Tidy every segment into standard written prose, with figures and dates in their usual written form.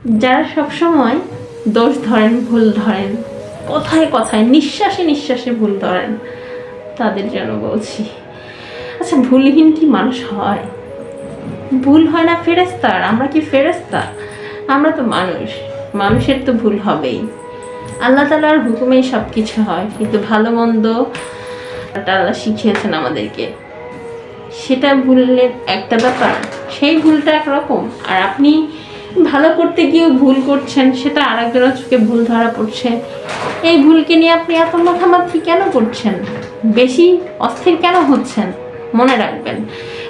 যারা সবসময় দোষ ধরেন, ভুল ধরেন, কথায় কথায়, নিঃশ্বাসে নিঃশ্বাসে ভুল ধরেন, তাদের জন্য বলছি। আচ্ছা, ভুলহীন কি মানুষ হয়? ভুল হয় না ফেরেশতার? আমরা কি ফেরেশতা? আমরা তো মানুষ, মানুষের তো ভুল হবেই। আল্লাহ তাআলার হুকুমেই সব কিছু হয়, কিন্তু ভালো মন্দ আল্লাহ শিখিয়েছেন আমাদেরকে, সেটা ভুলের একটা ব্যাপার, সেই ভুলটা একরকম, আর আপনি ভালো করতে গিয়েও ভুল করছেন, সেটা আরেকজনের চোখে ভুল ধরা পড়ছে। এই ভুলকে নিয়ে আপনি এত মাথামাথি কেন করছেন? বেশি অস্থির কেন হচ্ছেন? মনে রাখবেন,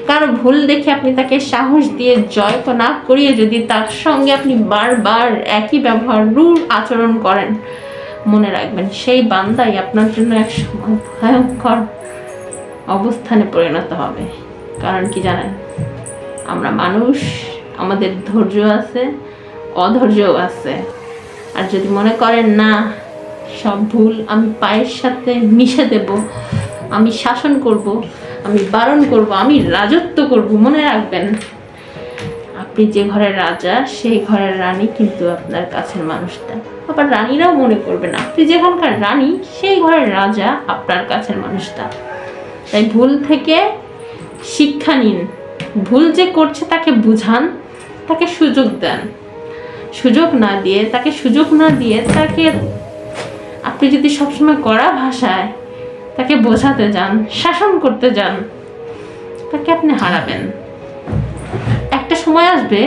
কারো ভুল দেখে আপনি তাকে সাহস দিয়ে জয় না করিয়ে যদি তার সঙ্গে আপনি বারবার একই ব্যবহার, রূঢ় আচরণ করেন, মনে রাখবেন সেই বান্দাই আপনার জন্য এক সময় ভয়ঙ্কর অবস্থানে পরিণত হবে। কারণ কি জানেন, আমরা মানুষ, আমাদের ধৈর্য আছে, অধৈর্যও আছে। আর যদি মনে করেন না, সব ভুল আমি পায়ের সাথে মিশে দেব, আমি শাসন করব, আমি বারণ করব, আমি রাজত্ব করব, মনে রাখবেন আপনি যে ঘরের রাজা সেই ঘরের রানী কিন্তু আপনার কাছের মানুষটা। আবার রানীরাও মনে করবেন আপনি যেখানকার রানী সেই ঘরের রাজা আপনার কাছের মানুষটা। তাই ভুল থেকে শিক্ষা নিন, ভুল যে করছে তাকে বুঝান, তাকে সুযোগ দেন। সুযোগ না দিয়ে তাকে আপনি যদি সবসময় কড়া ভাষায় তাকে বোঝাতে যান, শাসন করতে যান, তাকে আপনি হারাবেন। একটা সময় আসবে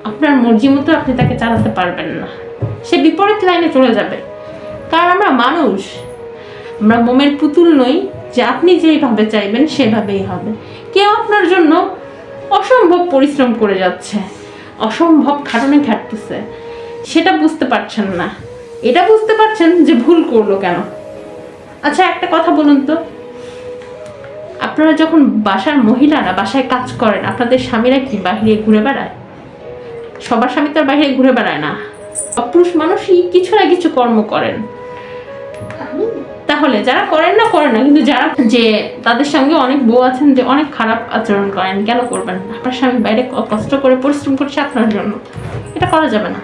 আপনার মর্জি মতো আপনি তাকে চালাতে পারবেন না, সে বিপরীত লাইনে চলে যাবে। কারণ আমরা মানুষ, আমরা মোমের পুতুল নই যে আপনি যেইভাবে চাইবেন সেভাবেই হবে। কেউ আপনার জন্য অসম্ভব পরিশ্রম করে যাচ্ছে, অসম্ভব খাটুনি খাটতেছে, সেটা বুঝতে পারছেন না। এটা বুঝতে পারছেন যে ভুল করলো কেন। আচ্ছা, একটা কথা বলুন তো, আপনারা যখন বাসার মহিলারা বাসায় কাজ করেন, আপনাদের স্বামীরা কি বাহিরে ঘুরে বেড়ায়? সবার স্বামী তো আর বাহিরে ঘুরে বেড়ায় না। পুরুষ মানুষই কিছু না কিছু কর্ম করেন। তাহলে যারা করেন না কিন্তু যারা যে তাদের সঙ্গে অনেক বউ আছেন যে অনেক খারাপ আচরণ করেন, কেন করবেন? আপনার স্বামী বাইরে কষ্ট করে পরিশ্রম করছে আপনার জন্য, এটা করা যাবে না।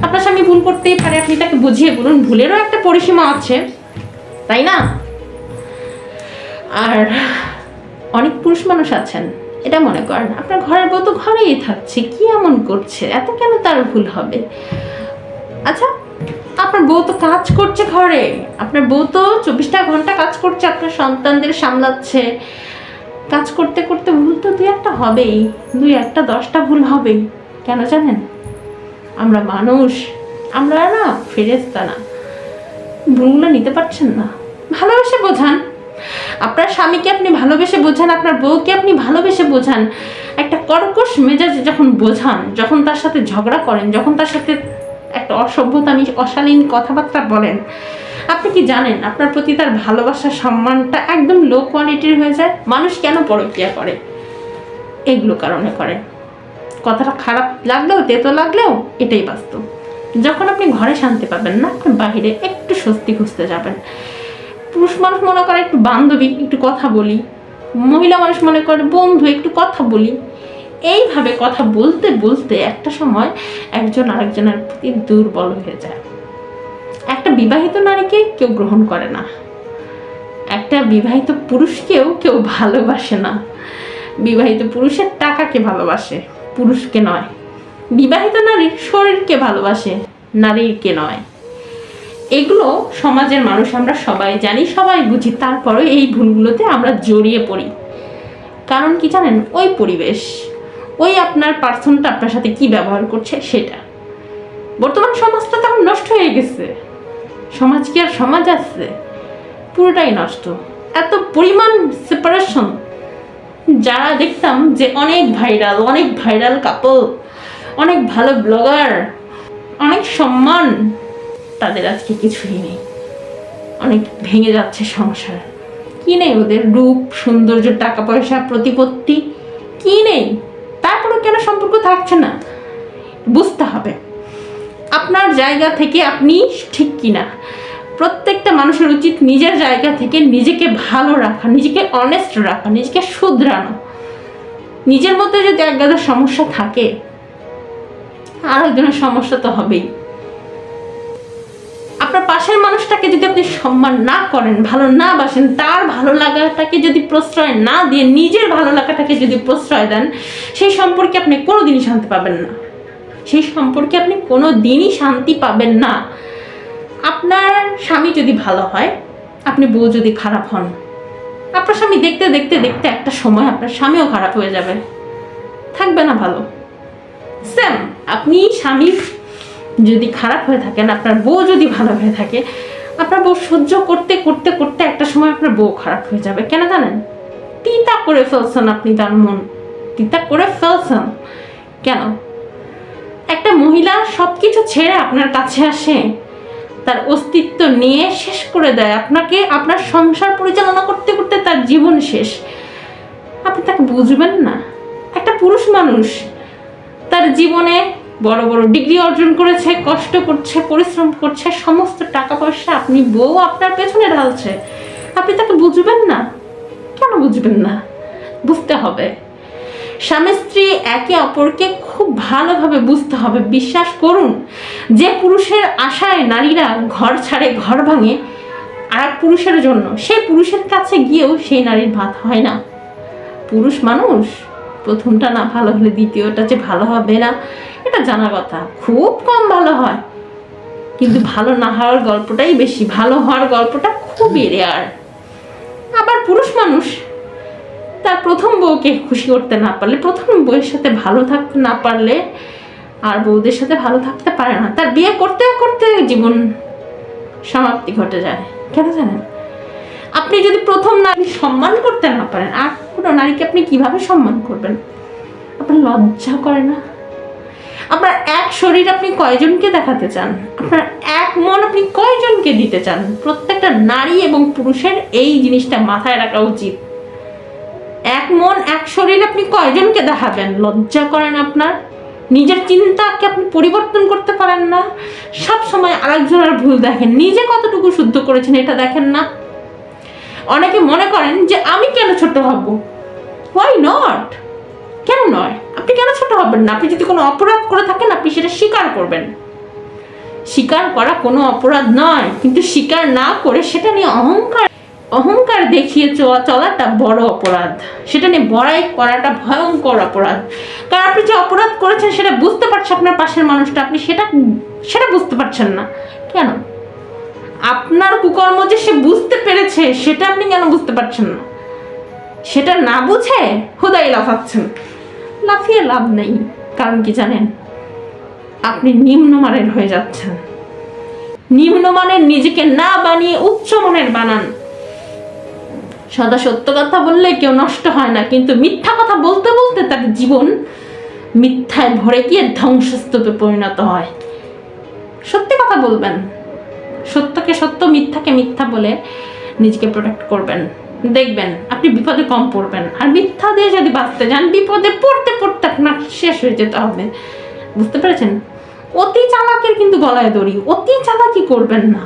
আপনার স্বামী ভুল করতেই পারে, আপনি তাকে বুঝিয়ে বলুন, ভুলেরও একটা পরিসীমা আছে, তাই না? আর অনেক পুরুষ মানুষ আছেন এটা মনে করেন আপনার ঘরের বউ তো ঘরেই থাকছে, কি এমন করছে, এত কেন তার ভুল হবে? আচ্ছা, আপনার বউ তো কাজ করছে ঘরে, আপনার বউ তো 24টা ঘন্টা কাজ করছে, আপনার সন্তানদের সামলাচ্ছে। কাজ করতে করতে ভুল তো 2-1টা হবেই, 2-1টা 10টা ভুল হবেই। কেন জানেন? আমরা মানুষ, আমরা না ফেরেশতা না। ভুলগুলো নিতে পারছেন না, ভালোবেসে বোঝান। আপনার স্বামীকে আপনি ভালোবেসে বোঝান, আপনার বউকে আপনি ভালোবেসে বোঝান। একটা কর্কশ মেজাজে যখন বোঝান, যখন তার সাথে ঝগড়া করেন, যখন তার সাথে একটা অসভ্যতামি অশালীন কথাবার্তা বলেন, আপনি কি জানেন আপনার প্রতি তার ভালোবাসা, সম্মানটা একদম লো কোয়ালিটির হয়ে যায়? মানুষ কেন পরকীয়া করে? এগুলো কারণে করে। কথাটা খারাপ লাগলেও, তেতো লাগলেও এটাই বাস্তব। যখন আপনি ঘরে শান্তি পাবেন না, আপনি বাহিরে একটু স্বস্তি খুঁজতে যাবেন। পুরুষ মানুষ মনে করে একটু বান্ধবী, একটু কথা বলি, মহিলা মানুষ মনে করে বন্ধু, একটু কথা বলি। এইভাবে কথা বলতে বলতে একটা সময় একজন আরেকজনের প্রতি দুর্বল হয়ে যায়। একটা বিবাহিত নারীকে কেউ গ্রহণ করে না, একটা বিবাহিত পুরুষকেও কেউ ভালোবাসে না। বিবাহিত পুরুষের টাকাকে ভালোবাসে, পুরুষকে নয়। বিবাহিত নারীর শরীরকে ভালোবাসে, নারীকে নয়। এগুলো সমাজের মানুষ আমরা সবাই জানি, সবাই বুঝি, তারপরে এই ভুলগুলোতে আমরা জড়িয়ে পড়ি। কারণ কি জানেন? ওই পরিবেশ, ওই আপনার পার্সনটা আপনার সাথে কি ব্যবহার করছে সেটা। বর্তমান সমাজটা তখন নষ্ট হয়ে গেছে। সমাজ কি আর সমাজ আছে? পুরোটাই নষ্ট। এত পরিমাণ সেপারেশন, যারা দেখতাম যে অনেক ভাইরাল কাপল, অনেক ভালো ব্লগার, অনেক সম্মান, তাদের আজকে কিছুই নেই। অনেক ভেঙে যাচ্ছে সংসার। কি নেই ওদের? রূপ, সৌন্দর্য, টাকা পয়সা, প্রতিপত্তি কি নেই? তারপরে কেন সম্পর্ক থাকছে না? বুঝতে হবে আপনার জায়গা থেকে আপনি ঠিক কিনা। প্রত্যেকটা মানুষের উচিত নিজের জায়গা থেকে নিজেকে ভালো রাখা, নিজেকে অনেস্ট রাখা, নিজেকে শুধরানো। নিজের মধ্যে যদি এক গাদা সমস্যা থাকে, আর একজনের সমস্যা তো হবেই। আপনার পাশের মানুষটাকে যদি আপনি সম্মান না করেন, ভালো না বাসেন, তার ভালো লাগাটাকে যদি প্রশ্রয় না দিয়ে নিজের ভালো লাগাটাকে যদি প্রশ্রয় দেন, সেই সম্পর্কে আপনি কোনোদিনই শান্তি পাবেন না। সেই সম্পর্কে আপনি কোনোদিনই শান্তি পাবেন না। আপনার স্বামী যদি ভালো হয়, আপনি বউ যদি খারাপ হন, আপনার স্বামী দেখতে দেখতে দেখতে একটা সময় আপনার স্বামীও খারাপ হয়ে যাবে, থাকবে না ভালো। সেম, আপনি স্বামী যদি খারাপ হয়ে থাকেন, আপনার বউ যদি ভালো হয়ে থাকে, আপনার বউ সহ্য করতে করতে করতে একটা সময় আপনার বউ খারাপ হয়ে যাবে। কেন জানেন? তিতা করে ফেলছেন আপনি, তার মন তিতা করে ফেলছেন। কেন? একটা মহিলা সবকিছু ছেড়ে আপনার কাছে আসে, তার অস্তিত্ব নিয়ে শেষ করে দেয় আপনাকে, আপনার সংসার পরিচালনা করতে করতে তার জীবন শেষ, আপনি তাকে বুঝবেন না? একটা পুরুষ মানুষ তার জীবনে বড় বড় ডিগ্রি অর্জন করেছে, কষ্ট করছে, পরিশ্রম করছে, সমস্ত টাকা পয়সা আপনি বউ আপনার পেছনে ঢালছে, আপনি তাকে বুঝবেন না? কেন বুঝবেন না? বুঝতে হবে। স্বামী স্ত্রী একে অপরকে খুব ভালোভাবে বুঝতে হবে। বিশ্বাস করুন, যে পুরুষের আশায় নারীরা ঘর ছাড়ে, ঘর ভাঙে আর এক পুরুষের জন্য, সেই পুরুষের কাছে গিয়েও সেই নারীর ভাত হয় না। পুরুষ মানুষ প্রথমটা না ভালো হলে দ্বিতীয়টা যে ভালো হবে না, এটা জানা কথা। খুব কম ভালো হয়, কিন্তু ভালো না হওয়ার গল্পটাই বেশি, ভালো হওয়ার গল্পটা খুবই রেয়ার। আবার পুরুষ মানুষ তার প্রথম বউকে খুশি করতে না পারলে, প্রথম বউয়ের সাথে ভালো থাকতে না পারলে আর বউদের সাথে ভালো থাকতে পারে না। তার বিয়ে করতে করতে জীবন সমাপ্তি ঘটে যায়। কেন জানেন? আপনি যদি প্রথম নারী সম্মান করতে না পারেন, আর কোনো নারীকে আপনি কিভাবে সম্মান করবেন? আপনার লজ্জা করে না? আপনার এক শরীর আপনি কয়জনকে দেখাতে চান? আপনার এক মন আপনি কয়জনকে দিতে চান? প্রত্যেকটা নারী এবং পুরুষের এই জিনিসটা মাথায় রাখা উচিত। এক মন এক শরীর আপনি কয়জনকে দেখাবেন? লজ্জা করেন আপনার? নিজের চিন্তাকে আপনি পরিবর্তন করতে পারেন না? সব সময় আরেকজনের ভুল দেখেন, নিজে কতটুকু শুদ্ধ করেছেন এটা দেখেন না? অনেকে মনে করেন যে আমি কেন ছোট হব? Why not? কেন নয়? আপনি কেন ছোট হবেন না? আপনি যদি কোনো অপরাধ করে থাকেন, আপনি সেটা স্বীকার করবেন। স্বীকার করা কোনো অপরাধ নয়, কিন্তু স্বীকার না করে সেটা নিয়ে অহংকার দেখিয়ে চলাটা বড় অপরাধ। সেটা নিয়ে বড়াই করাটা ভয়ঙ্কর অপরাধ। কারণ আপনি যে অপরাধ করেছেন সেটা বুঝতে পারছে আপনার পাশের মানুষটা, আপনি সেটা বুঝতে পারছেন না। কেন? আপনার কুকর্ম যে সে বুঝতে পেরেছে, সেটা আপনি কেন বুঝতে পারছেন না? সেটা না বুঝে হুদাই লাফাচ্ছেন। লাফিয়ে লাভ নেই। কারণ কি জানেন? আপনি নিম্নমানের হয়ে যাচ্ছেন। নিম্নমানের নিজেকে না বানিয়ে উচ্চমানের বানান। সদা সত্য কথা বললে কেউ নষ্ট হয় না, কিন্তু মিথ্যা কথা বলতে বলতে তার জীবন মিথ্যায় ভরে গিয়ে ধ্বংসস্তূপে পরিণত হয়। সত্যি কথা বলবেন, সত্যকে সত্য, মিথ্যাকে মিথ্যা বলে নিজেকে প্রোটেক্ট করবেন। দেখবেন আপনি বিপদে কম পড়বেন। আর মিথ্যা দিয়ে যদি বাঁচতে যান, বিপদে পড়তে পড়তে আপনার শেষ হয়ে যেতে হবে। বুঝতে পেরেছেন? অতি চালাকের কিন্তু গলায় দড়ি। অতি চালাকি করবেন না।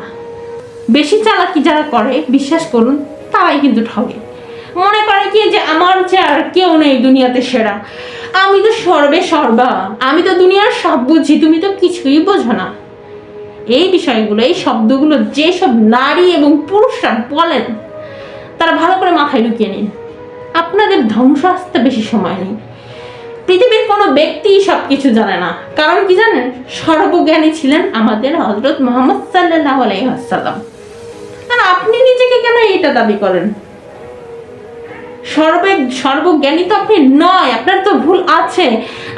বেশি চালাকি যারা করে, বিশ্বাস করুন, তারাই কিন্তু ঠগে। মনে করে কি যে আমার চেয়ে আর কেউ নেই দুনিয়াতে সেরা, আমি তো সর্বে সর্বা, আমি তো দুনিয়ার সব বুঝি, তুমি তো কিছুই বোঝো না। এই বিষয়গুলো, এই শব্দগুলো যেসব নারী এবং পুরুষরা বলেন, তারা ভালো করে মাথায় ঢুকিয়ে নিন। আপনাদের ধ্বংস আসতে বেশি সময় নেই। পৃথিবীর কোনো ব্যক্তি সব কিছু জানে না। কারণ কি জানেন? সর্বজ্ঞানী ছিলেন আমাদের হযরত মুহাম্মদ সাল্লাল্লাহু আলাইহি ওয়াসাল্লাম। আর আপনি নিজেকে কেন এটা দাবি করেন? সর্বজ্ঞানী তো আপনি নয়, আপনার তো ভুল আছে।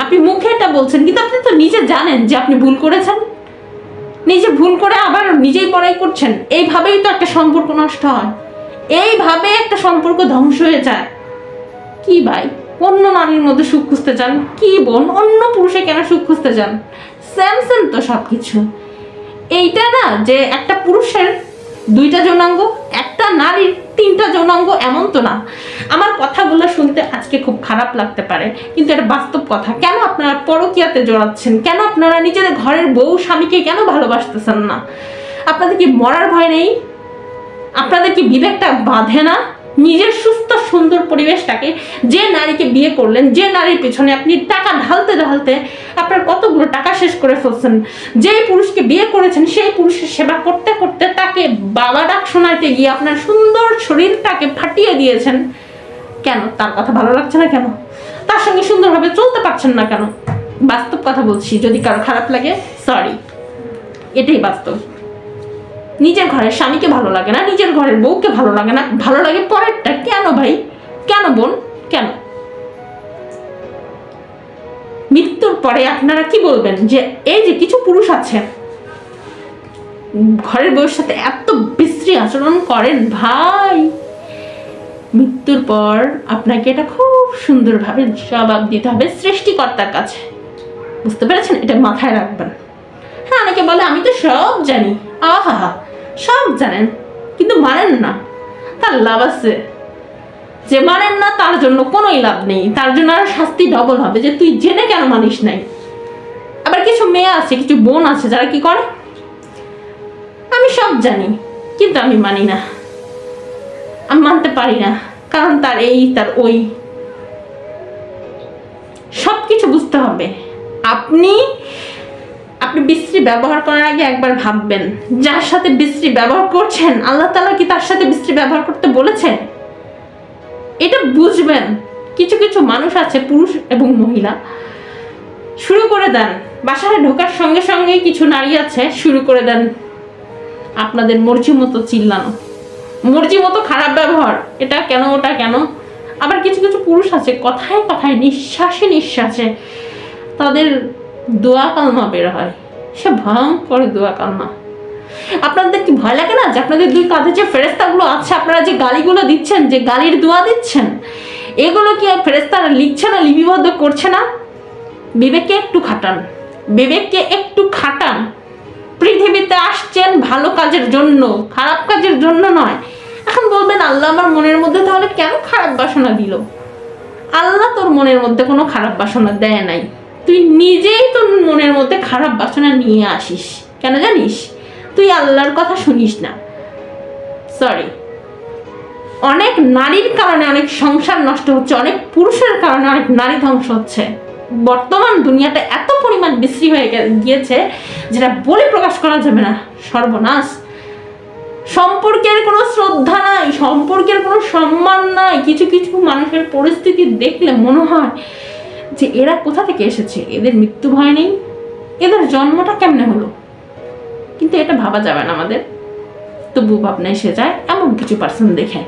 আপনি মুখে এটা বলছেন, কিন্তু আপনি তো নিজে জানেন যে আপনি ভুল করেছেন। নিজে ভুল করে আবার নিজেই বড়াই করছেন। এইভাবেই তো একটা সম্পর্ক নষ্ট হয়, এইভাবে একটা সম্পর্ক ধ্বংস হয়ে যায়। কি ভাই, অন্য নারীর মধ্যে সুখ খুঁজতে চান? কি বোন, অন্য পুরুষে কেন সুখ খুঁজতে চান? সেম তো সবকিছু। এইটা না যে একটা পুরুষের 2টা যৌনাঙ্গ, একটা নারীর 3টা যৌনাঙ্গ, এমন তো না। আমার কথাগুলো শুনতে আজকে খুব খারাপ লাগতে পারে, কিন্তু এটা বাস্তব কথা। কেন আপনারা পরকীয়াতে জড়াচ্ছেন? কেন আপনারা নিজেদের ঘরের বউ স্বামীকে কেন ভালোবাসতেছেন না? আপনাদের কি মরার ভয় নেই? আপনাদের কি বিবেকটা বাঁধে না? নিজের সুস্থ সুন্দর পরিবেশটাকে, যে নারীকে বিয়ে করলেন, যে নারীর পেছনে আপনি টাকা ঢালতে ঢালতে আপনার কতগুলো টাকা শেষ করে ফেলছেন, যেই পুরুষকে বিয়ে করেছেন সেই পুরুষের সেবা করতে করতে তাকে বাবা ডাক শোনাইতে গিয়ে আপনার সুন্দর শরীরটাকে ফাটিয়ে দিয়েছেন, কেন তার কথা ভালো লাগছে না? কেন তার সঙ্গে সুন্দরভাবে চলতে পারছেন না? কেন? বাস্তব কথা বলছি, যদি কারো খারাপ লাগে সরি, এটাই বাস্তব। নিজের ঘরের স্বামীকে ভালো লাগে না, নিজের ঘরের বউকে ভালো লাগে না, ভালো লাগে পরেরটা। কেন ভাই? কেন বোন? কেন? মৃত্যুর পরে আপনারা কি বলবেন যে এই যে কিছু পুরুষ আছে ঘরের বউয়ের সাথে এত বিশ্রী আচরণ করেন, ভাই মৃত্যুর পর আপনাকে এটা খুব সুন্দরভাবে জবাব দিতে হবে সৃষ্টিকর্তার কাছে। বুঝতে পেরেছেন? এটা মাথায় রাখবেন। হ্যাঁ, অনেকে বলে আমি তো সব জানি। আহা, সব জানেন কিন্তু মানেন না, তার লাভ আছে? যে মানেন না তার জন্য কোনোই লাভ নেই, তার জন্য আর শাস্তি ডবল হবে যে তুই জেনে কেন মানিস নাই। আবার কিছু মেয়ে আছে, কিছু বোন আছে যারা কি করে, আমি সব জানি কিন্তু আমি মানি না, আমি মানতে পারি না, কারণ তার এই তার ওই। সব কিছু বুঝতে হবে। আপনি বিশ্রী ব্যবহার করার আগে একবার ভাববেন যার সাথে বিশ্রী ব্যবহার করছেন আল্লাহ তাআলা কি তার সাথে বিশ্রী ব্যবহার করতে বলেছে? এটা বুঝবেন। কিছু কিছু মানুষ আছে, পুরুষ এবং মহিলা, শুরু করে দেন বাসায় ঢোকার সঙ্গে সঙ্গেই কিছু নারী আছে শুরু করে দেন আপনাদের মর্জি মতো চিল্লানো, মর্জি মতো খারাপ ব্যবহার, এটা কেন ওটা কেন। আবার কিছু কিছু পুরুষ আছে কথায় কথায় নিঃশ্বাসে নিঃশ্বাসে তাদের দোয়া কালমা বের হয়, সে ভয়ঙ্কর দোয়া কালমা। আপনাদের কি ভয় লাগে না যে আপনাদের দুই কাঁধে যে ফেরেস্তাগুলো আছে, আপনারা যে গালিগুলো দিচ্ছেন, যে গালির দোয়া দিচ্ছেন, এগুলো কি ফেরেস্তারা লিখছে না, লিপিবদ্ধ করছে না? বিবেককে একটু খাটান, বিবেককে একটু খাটান। পৃথিবীতে আসছেন ভালো কাজের জন্য, খারাপ কাজের জন্য নয়। এখন বলবেন আল্লাহ আমার মনের মধ্যে তাহলে কেন খারাপ বাসনা দিল? আল্লাহ তোর মনের মধ্যে কোনো খারাপ বাসনা দেয় নাই, তুই নিজেই তোর মনের মধ্যে খারাপ বাসনা নিয়ে আসিস। কেন জানিস? তুই আল্লাহর কথা শুনিস না। সরি, অনেক নারীর কারণে অনেক সংসার নষ্ট হচ্ছে, অনেক পুরুষের কারণে অনেক নারী ধ্বংস হচ্ছে। বর্তমান দুনিয়াটা এত পরিমাণ বিশ্রী হয়ে গিয়েছে যেটা বলে প্রকাশ করা যাবে না। সর্বনাশ। সম্পর্কের কোনো শ্রদ্ধা নাই, সম্পর্কের কোনো সম্মান নাই। কিছু কিছু মানুষের পরিস্থিতি দেখলে মনে হয় যে এরা কোথা থেকে এসেছে, এদের মৃত্যু ভয় নেই, এদের জন্মটা কেমনে হলো। কিন্তু এটা ভাবা যাবে না আমাদের, তবু ভাবনা এসে যায় এমন কিছু পার্সন দেখে।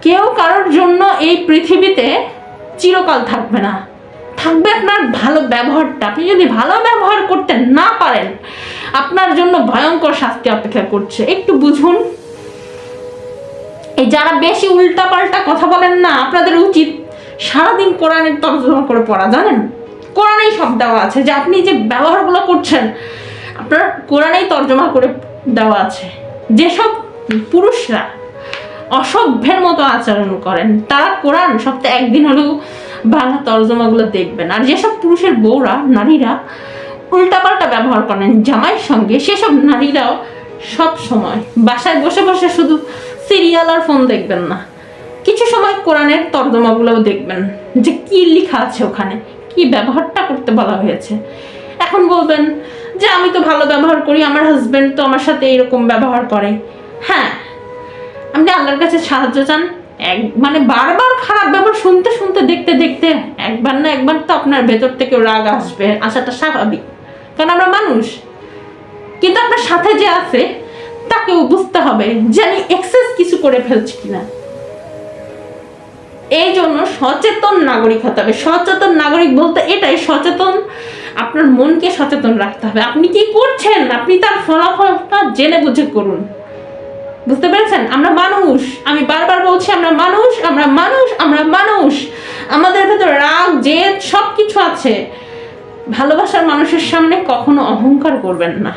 কেউ কারোর জন্য এই পৃথিবীতে চিরকাল থাকবে না, থাকবে আপনার ভালো ব্যবহারটা। আপনি যদি ভালো ব্যবহার করতে না পারেন আপনার জন্য ভয়ঙ্কর শাস্তি অপেক্ষা করছে, একটু বুঝুন। এই যারা বেশি উল্টা পাল্টা কথা বলেন না, আপনাদের উচিত সারাদিন কোরআনের তর্জমা করে পড়া। জানেন, কোরআনেই সব দেওয়া আছে যে আপনি যে ব্যবহারগুলো করছেন আপনার কোরআনেই তর্জমা করে দেওয়া আছে। যেসব পুরুষরা অসভ্যের মতো আচরণ করেন তারা কোরআন সপ্তাহে একদিন হলেও বাংলা তর্জমাগুলো দেখবেন। আর যেসব পুরুষের বউরা, নারীরা উল্টাপাল্টা ব্যবহার করেন জামাইয়ের সঙ্গে, সেসব নারীরাও সব সময় বাসায় বসে বসে শুধু সিরিয়াল আর ফোন দেখবেন না, কিছু সময় কোরআনের তর্জমাগুলোও দেখবেন যে কি লেখা আছে ওখানে, কি ব্যবহারটা করতে বলা হয়েছে। এখন বলবেন যে আমি তো ভালো ব্যবহার করি, আমার হাজবেন্ড তো আমার সাথে এরকম ব্যবহার করে। হ্যাঁ, আপনি আল্লাহর কাছে সাহায্য চান। মানে বারবার খারাপ ব্যবহার শুনতে শুনতে দেখতে দেখতে একবার না একবার তো আপনার ভেতর থেকে রাগ আসবে, আসাটা স্বাভাবিক, কারণ আমরা মানুষ। কিন্তু আপনার সাথে যে আছে তাকেও বুঝতে হবে যে আমি এক্সেস কিছু করে ফেলছি কিনা। এই জন্য সচেতন নাগরিক হতে হবে। সচেতন নাগরিক বলতে এটাই, সচেতন, আপনার মনকে সচেতন রাখতে হবে। আপনি কি করছেন আপনি তার ফলাফলটা জেনে বুঝে করুন। বুঝতে পেরেছেন? আমরা মানুষ, আমি বারবার বলছি আমরা মানুষ, আমরা মানুষ, আমরা মানুষ। আমাদের ভেতর রাগ, জেদ সব কিছু আছে। ভালোবাসার মানুষের সামনে কখনো অহংকার করবেন না,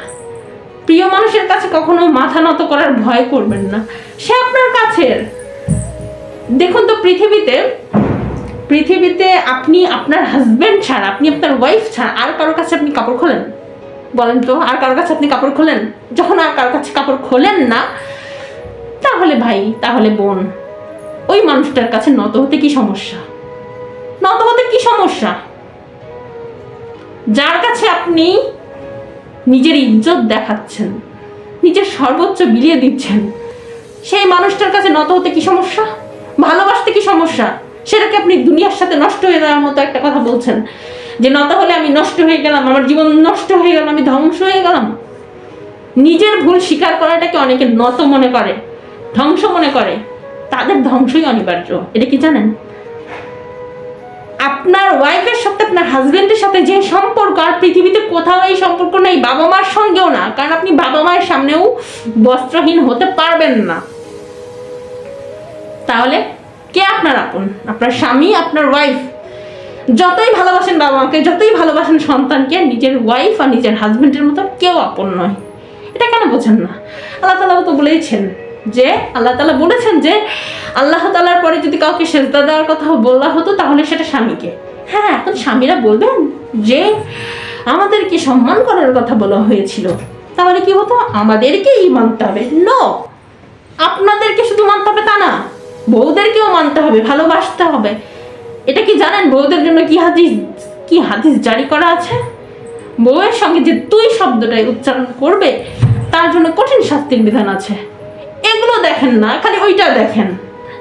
প্রিয় মানুষের কাছে কখনো মাথা নত করার ভয় করবেন না। সে আপনার কাছের। দেখুন তো পৃথিবীতে আপনি আপনার হাজবেন্ড ছাড়া, আপনি আপনার ওয়াইফ ছাড়া আর কারোর কাছে আপনি কাপড় খোলেন? বলেন তো, আর কারোর কাছে আপনি কাপড় খোলেন? যখন আর কারোর কাছে কাপড় খোলেন না তাহলে ভাই, তাহলে বোন, ওই মানুষটার কাছে নত হতে কি সমস্যা? নত হতে কি সমস্যা? যার কাছে আপনি নিজের ইজ্জত দেখাচ্ছেন, নিজের সর্বোচ্চ বিলিয়ে দিচ্ছেন, সেই মানুষটার কাছে নত হতে কি সমস্যা? ভালোবাসতে কি সমস্যা? সেটাকে আপনি দুনিয়ার সাথে নষ্ট হয়ে যাওয়ার মতো একটা কথা বলছেন যে নত হলে আমি নষ্ট হয়ে গেলাম, আমার জীবন নষ্ট হয়ে গেল, আমি ধ্বংস হয়ে গেলাম। নিজের ভুল স্বীকার করাটাকে অনেকে নত মনে করে, ধ্বংস মনে করে। তাদের ধ্বংসই অনিবার্য। এটা কি জানেন? আপনার ওয়াইফের সাথে, আপনার হাজবেন্ডের সাথে যে সম্পর্ক, আর পৃথিবীতে কোথাও এই সম্পর্ক নেই, বাবা মার সঙ্গেও না। কারণ আপনি বাবা মায়ের সামনেও বস্ত্রহীন হতে পারবেন না। তাহলে কে আপনার আপন? আপনার স্বামী, আপনার ওয়াইফ। যতই ভালোবাসেন বাবা মাকে, যতই ভালোবাসেন সন্তানকে, নিজের ওয়াইফ আর নিজের হাজবেন্ডের মতো কেউ আপন নয়। এটা কেন বোঝেন না? আল্লাহ তাআলা তো বলেছেন যে, আল্লাহ তাআলা বলেছেন যে আল্লাহ তাআলার পরে যদি কাউকে সেজদা দেওয়ার কথা বলা হতো তাহলে সেটা স্বামীকে। হ্যাঁ, এখন স্বামীরা বলবেন যে আমাদেরকে সম্মান করার কথা বলা হয়েছিল, তাহলে কি হতো? আমাদেরকেই মানতে হবে। নো, আপনাদেরকে শুধু মানতে হবে তা না, বউদেরকেও মানতে হবে, ভালোবাসতে হবে। এটা কি জানেন বউদের জন্য কি হাদিস জারি করা আছে? বউয়ের সঙ্গে যে তুই শব্দটাই উচ্চারণ করবে তার জন্য কঠিন শাস্তির বিধান আছে। এগুলো দেখেন না, খালি ওইটা দেখেন।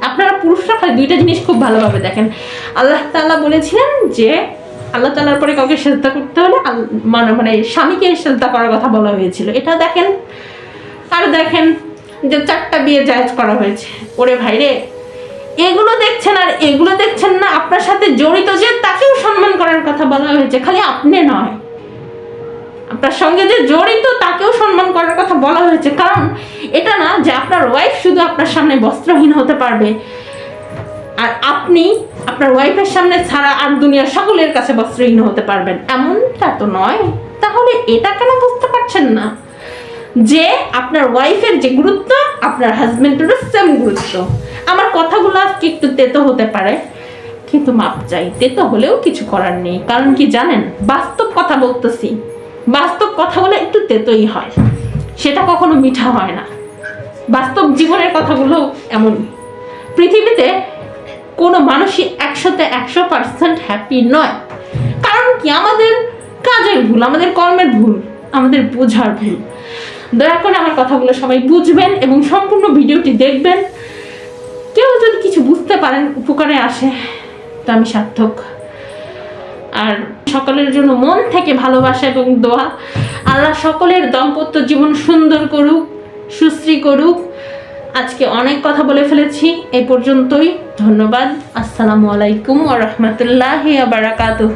আপনারা পুরুষরা খালি দুইটা জিনিস খুব ভালোভাবে দেখেন। আল্লাহ তাআলা বলেছিলেন যে আল্লাহ তাআলার পরে কাউকে সেজদা করতে হলে মানে স্বামীকে সেজদা করার কথা বলা হয়েছিল, এটা দেখেন। আর দেখেন যে 4টা বিয়ে জায়েজ করা হয়েছে। ওরে ভাইরে, এগুলো দেখছেন আর এগুলো দেখছেন না। আপনার সাথে জড়িত যে তাকেও সম্মান করার কথা বলা হয়েছে, খালি আপনি নয়, আপনার সঙ্গে যে জড়িত তাকেও সম্মান করার কথা বলা হয়েছে। কারণ এটা না যে আপনার ওয়াইফ শুধু আপনার সামনে বস্ত্রহীন হতে পারবে আর আপনি আপনার ওয়াইফের সামনে ছাড়া আর দুনিয়ার সকলের কাছে বস্ত্রহীন হতে পারবেন, এমনটা তো নয়। তাহলে এটা কেন বুঝতে পারছেন না যে আপনার ওয়াইফের যে গুরুত্ব আপনার হাজবেন্ডেরও সেম গুরুত্ব? আমার কথাগুলো আজকে একটু তেতো হতে পারে, কিন্তু মাপ চাই। তেতো হলেও কিছু করার নেই। কারণ কি জানেন, বাস্তব কথা বলতেছি। বাস্তব কথা বলে একটু তেতোই হয়, সেটা কখনো মিঠা হয় না। বাস্তব জীবনের কথাগুলো এমন। পৃথিবীতে কোনো মানুষই 100% হ্যাপি নয়। কারণ কি, আমাদের কাজের ভুল, আমাদের কর্মের ভুল, আমাদের বোঝার ভুল। দয়া করে আমার কথাগুলো সবাই বুঝবেন এবং সম্পূর্ণ ভিডিওটি দেখবেন। কেউ যদি কিছু বুঝতে পারেন, উপকারে আসে, তো আমি সার্থক। আর সকলের জন্য মন থেকে ভালোবাসা এবং দোয়া। আল্লাহ সকলের দাম্পত্য জীবন সুন্দর করুক, সুশ্রী করুক। আজকে অনেক কথা বলে ফেলেছি, এই পর্যন্তই। ধন্যবাদ। আসসালামু আলাইকুম ওয়া রাহমাতুল্লাহি ওয়া বারাকাতুহু।